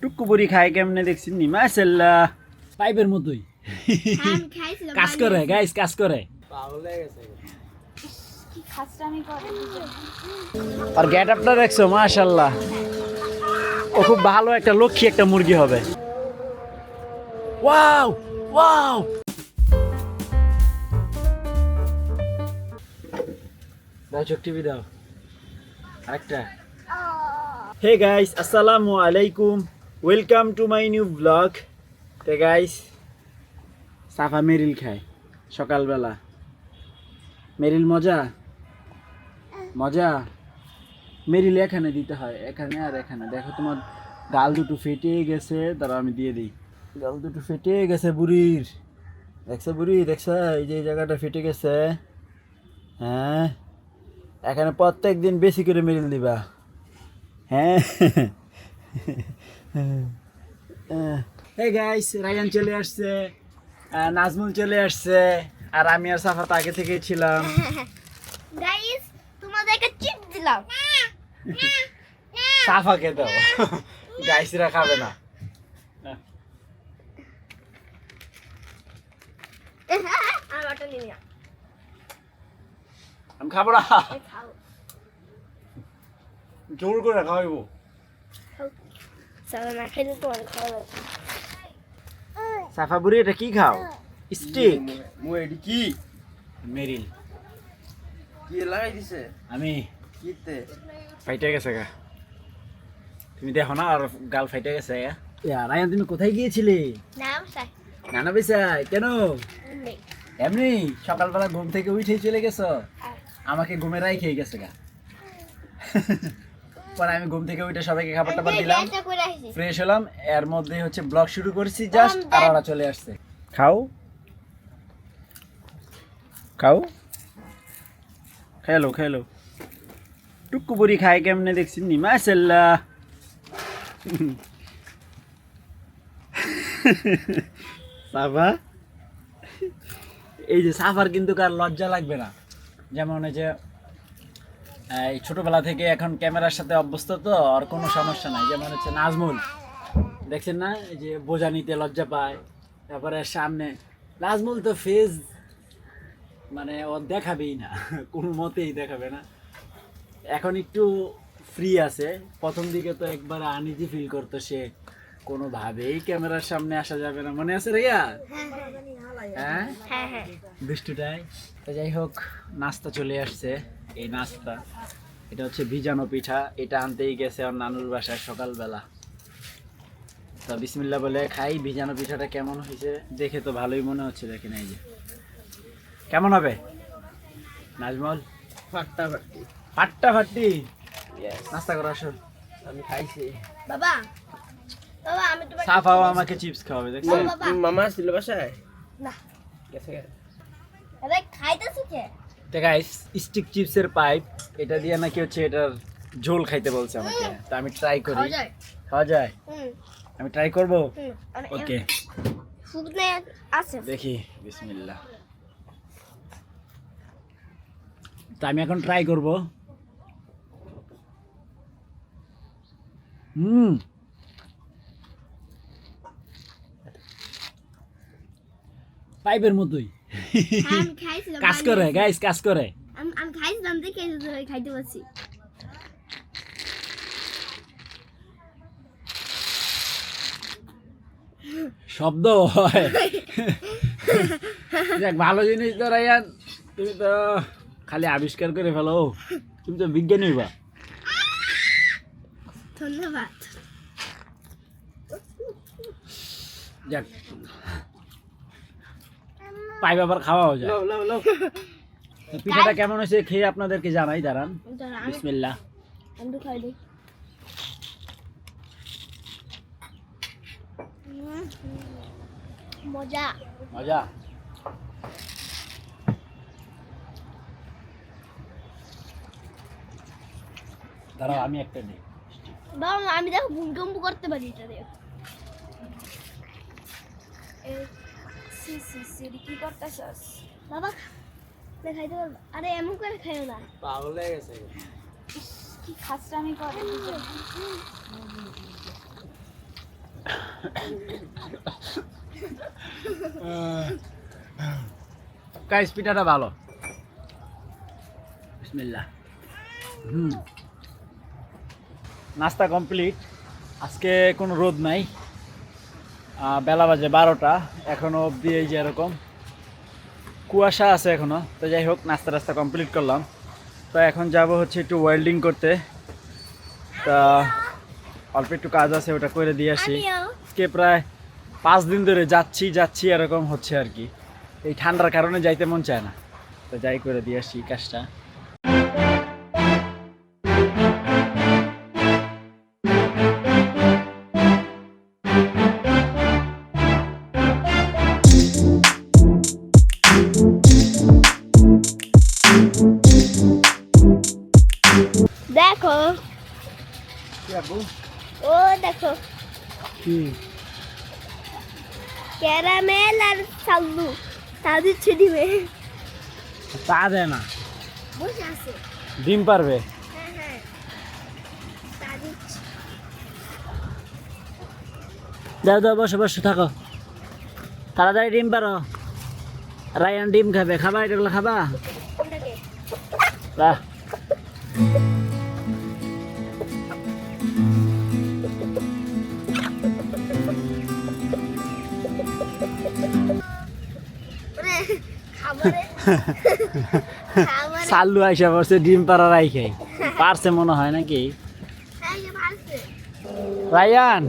টুকু বুড়ি খায় কেমনে দেখছেন নি মাশাআল্লাহ পাইপের মতোই আমি খাইছিলাম কাজ করে গাইস কাজ করে পাগল হয়ে গেছে কি খাসটামি করে আর গেট আপটা দেখছো মাশাআল্লাহ ও খুব ভালো একটা লক্ষ্মী একটা মুরগি হবে ওয়াও ওয়াও দাও চোখ টিভি দাও আরেকটা হে গাইস আসসালামু আলাইকুম welcome to my new blog hey guys Safa Meril খায় সকালবেলা মেরিল মজা মজা মেরিল এখানে দিতে হয় এখানে আর এখানে দেখো তোমার গাল দুটো ফেটে গেছে তারা আমি দিয়ে দিই গাল দুটো ফেটে গেছে বুড়ির দেখছো বুড়ি দেখছো এই যে এই জায়গাটা ফেটে গেছে হ্যাঁ এখানে প্রত্যেক দিন বেশি করে মেরিল দিবা হ্যাঁ হে গাইস রায়ান চলে আসছে নাজমুল চলে আসছে আর আমি আর সাফা তো আগে থেকেই ছিলাম গাইস তোমাদেরকে চিপ দিলাম সাফাকে দাও গাইসরা খাবে না আমারটা নিয়ে নাও আমি খাবো না খাও জোর করে খাওয়াইবো চলো না খেলে তোমার খাওয়া সাফা বুড়ি এটা কি খাও স্টিক মু এডি কি মেরিল কি লাগাই দিছে আমি কিতে ফাইটে গেছে গা তুমি দেখো না আর গাল ফাইটে গেছে রায়ান তুমি কোথায় গিয়েছিলে নাও সাই নানা বেসাই কেন নেই এমনি সকালবেলা ঘুম থেকে উঠে চলে গেছো আমাকে ঘুমেরাই খেয়ে গেছে গা পরে আমি ঘুম থেকে উঠে সবাইকে খাবার টাবার দিলাম এটা করে আসি ফ্রেশ হলাম এর মধ্যে হচ্ছে ব্লগ শুরু করছি জাস্ট আর ওরা চলে আসছে খাও খাও খেলো খেলো টুকু বুড়ি খায় কেমনে দেখছেন নি মাশাআল্লাহ সাফা এই যে সাফার কিন্তু কার লজ্জা লাগবে না যেমন এই যে এই ছোটবেলা থেকে এখন ক্যামেরার সাথে অভ্যস্ত তো আর কোনো সমস্যা নাই যেমন হচ্ছে নাজমুল দেখছেন না এই যে বোঝা নিতে লজ্জা পায় তারপরে সামনে নাজমুল তো ফেস মানে ও দেখাবেই না কোনো মতেই দেখাবে না এখন একটু ফ্রি আছে প্রথম দিকে তো একবার আনইজি ফিল করতো সে কোনোভাবেই ক্যামেরার সামনে আসা যাবে না মনে আছে রেয়া হ্যাঁ হ্যাঁ হ্যাঁ দুষ্টুটাই তো যাই হোক নাস্তা চলে আসছে এই নাস্তা এটা হচ্ছে ভিজানো পিঠা এটা আনতেই গেছে আর নানুর বাসায় সকালবেলা তো বিসমিল্লাহ বলে খাই ভিজানো পিঠাটা কেমন হয়েছে দেখে তো ভালোই মনে হচ্ছে দেখেন এই যে কেমন হবে নাজমল ফাট্টা ফাটি ফাট্টা ফাটি ইয়েস নাস্তা করে আসো আমি খাইছি বাবা বাবা আমি তোমার সাফাও আমাকে চিপস খাওয়াবে দেখছো বাবা মামা ছিল বাসায় না গেছে আরে খাইতেছি কে তো গাইস স্টিক চিপসের পাইপ এটা দিয়ে নাকি হচ্ছে এটার ঝোল খাইতে বলছে আমাকে তা আমি ট্রাই করি খাওয়া যায় খাওয়া যায় আমি ট্রাই করব ওকে শুকনে আছে দেখি বিসমিল্লাহ তা আমি এখন ট্রাই করব পাইপের মতোই আমি খাইছিলাম কাজ করে গাইস কাজ করে আমি খাইছিলাম দেখে খাইতে পারছি শব্দ হয় দেখ ভালো জিনিস তো রায়ান তুমি তো খালি আবিষ্কার করে ফেলো তুমি তো বিজ্ঞানী বা ধন্যবাদ যাক পাইপ আবার খাওয়াও যায় লাও লাও লাও তো পিঠাটা কেমন হয়েছে খেয়ে আপনাদেরকে জানাই দাঁড়ান বিসমিল্লাহ আমি খাই দিই মজা মজা দাঁড়াও আমি একটা দিই বাবা আমি দেখো ভূমিকম্প করতে পারি এটা দেখ সি সি সি কি করতেছস বাবা দেখাইতে পারবো আরে এমন করে খাইও না পাগল হয়ে গেছে কি খাসটামি করে গাইস পিঠাটা ভালো। বিসমিল্লাহ। নাস্তা কমপ্লিট। আজকে কোনো রোদ নাই, বেলা বাজে 12টা, এখনো অবধি এই যে এরকম কুয়াশা আছে এখনো। তো যাই হোক, নাস্তা টাস্তা কমপ্লিট করলাম। তো এখন যাব হচ্ছে একটু ওয়েল্ডিং করতে। তা অল্প একটু কাজ আছে, ওটা করে দিয়ে আসি। আজকে প্রায় 5 দিন ধরে যাচ্ছি এরকম হচ্ছে আর কি। এই ঠান্ডার কারণে যাইতে মন চায় না, তো যাই করে দিয়ে আসি কাজটা। দেখো ও দেখো কি ক্যারামেল আর সাল্লু তা দিচ্ছে ডিমে তা দেয় না, বসে আছে। ডিম পারবে। হ্যাঁ তা দিচ্ছে। দাও দাও, বসে বসে থাকো, তাড়াতাড়ি ডিম পারো। রায়ান ডিম খাবে, খাবা এগুলো খাবা? কোনটাকে? বাহ, ওরে খাবারে খাবারে সাল্লু আইসা পড়ছে ডিম পাড়া রাইখাই, পারছে মনে হয় নাকি? এই যে ভালছে। রায়ান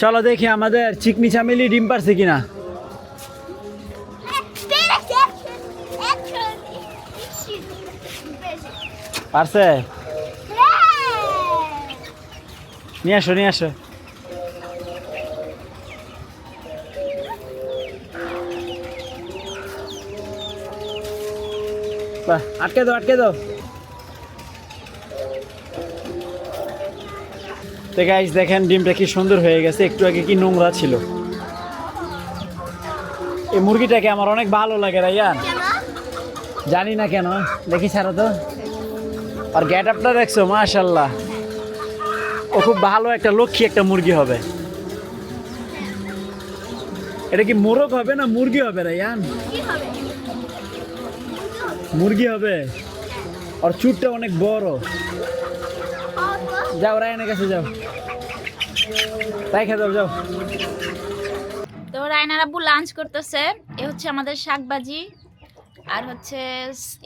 চলো দেখি আমাদের চিকনি চামেলি ডিম পারছে কিনা। পারছে? নিয়ে আসো নিয়ে আসো। বাহ, আটকে দাও আটকে দাও। তো গাইস দেখেন ডিমটা কি সুন্দর হয়ে গেছে, একটু আগে কি নোংরা ছিল। এই মুরগিটাকে আমার অনেক ভালো লাগে রাইয়ান, জানি না কেন। দেখি ছাড়ো তো, আর গেট আপটা দেখছো, মাশাল্লাহ, ও খুব ভালো একটা লক্ষ্মী একটা মুরগি হবে। এটা কি মোরগ হবে না মুরগি হবে রাইয়ান? মুরগি হবে, আর চুটটা অনেক বড়। যাও রায়ানের কাছে যাও, তাই খেয়ে যাও যাও। তো রায়নার আব্বু লাঞ্চ করতেছে। এ হচ্ছে আমাদের শাকভাজি, আর হচ্ছে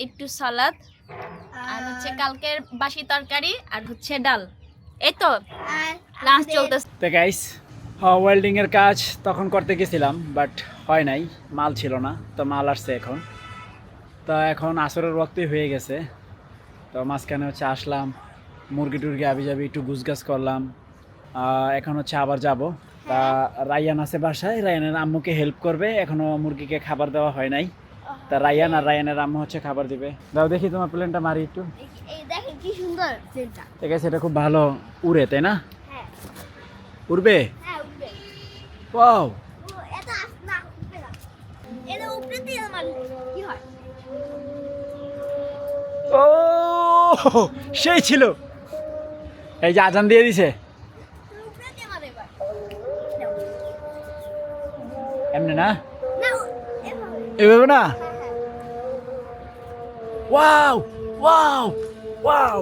একটু সালাদ, আর হচ্ছে কালকের বাসি তরকারি, আর হচ্ছে ডাল। এই তো লাঞ্চ চলতেছে। তো গাইস ওয়েল্ডিং এর কাজ তখন করতে গেছিলাম, বাট হয় নাই, মাল ছিল না। তো মাল আসছে এখন। তো এখন আসরের ওয়াক্তই হয়ে গেছে। তো মাঝখানে হচ্ছে আসলাম, মুরগি টুরগি আবি যাবি একটু গুছগাছ করলাম। এখন হচ্ছে আবার যাব। তা রায়ান আছে বাসায়, রায়ানের আম্মুকে হেল্প করবে। এখনো মুরগিকে খাবার দেওয়া হয় নাই। তা রায়ান আর রায়ানের আম্মু হচ্ছে খাবার দিবে। দাও দেখি তোমার প্লেনটা মারি একটু। এই দেখেন কি সুন্দর প্লেনটা। ঠিক আছে, এটা খুব ভালো উড়ে, তাই না? হ্যাঁ উড়বে? হ্যাঁ উঠবে। ওয়াও, ও এত না উঠবে না, এটা উপরে দিয়ে মারলে কি হয়? ও সেই ছিল। এই যে আজান দিয়ে দিছে, তুমি উপরে দিয়ে মারো এবার। এমনি না, না এভাবে। এভাবে না। হ্যাঁ ওয়াও ওয়াও ওয়াও,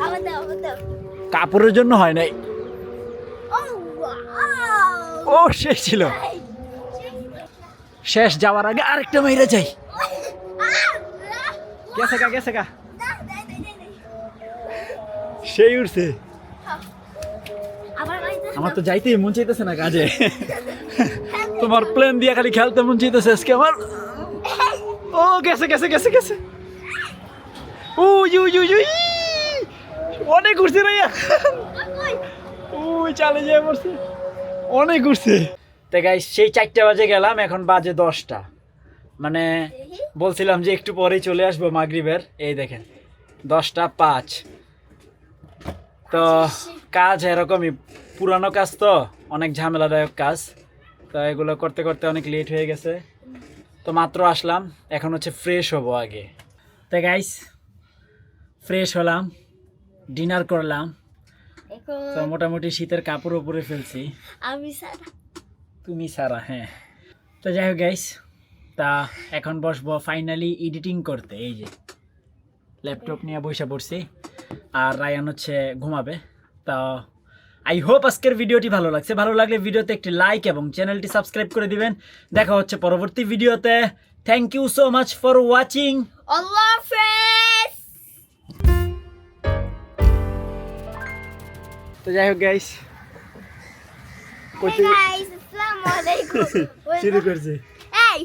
আবার দাও আবার দাও। কাপড়ের জন্য হয় নাই। ও ওয়াও। ও শেষ ছিল। শেষ যাওয়ার আগে আরেকটা মেরে যাই। গেছে গা গেছে গা, সেই উঠছে। আবার বাইতে আমার তো যাইতেই মন চাইতেছে না কাজে। তোমার প্লেন দিয়ে খালি খেলতে মন চাইতেছে আজকে আমার। ও গেছে গেছে গেছে গেছে। ও ইউ ইউ ইউ, অনেক ঘুরছে রে। ওই চালে যেয়ে পড়ছে, অনেক ঘুরছে। তো গাইস সেই 4টা বাজে গেলাম, এখন বাজে 10টা। মানে বলছিলাম যে একটু পরেই চলে আসবো মাগরিবের। এই দেখেন 10টা 5। তো কাজ এরকমই, পুরানো কাজ তো, অনেক ঝামেলাদায়ক কাজ। তো এগুলো করতে করতে অনেক লেট হয়ে গেছে। তো মাত্র আসলাম, এখন হচ্ছে ফ্রেশ হবো আগে। তো গাইস ফ্রেশ হলাম, ডিনার করলাম। এখন তো মোটামুটি শীতের কাপড় উপরে ফেলছি, আমি সারা তুমি সারা। হ্যাঁ, তো যাই হোক গাইস, তা এখন বসবো ফাইনালি এডিটিং করতে। এই যে ল্যাপটপ নিয়ে বসে পড়ছি, আর রায়ান হচ্ছে ঘুমাবে। তা আই হোপ আজকের ভিডিওটি ভালো লাগছে। ভালো লাগলে ভিডিওতে একটি লাইক এবং চ্যানেলটি সাবস্ক্রাইব করে দিবেন। দেখা হচ্ছে পরবর্তী ভিডিওতে। Thank you so much for watching. আল্লাহ হাফেজ। তো যাই হোক গাইস, Hey guys, আসসালামু আলাইকুম। শুরু করছি। এই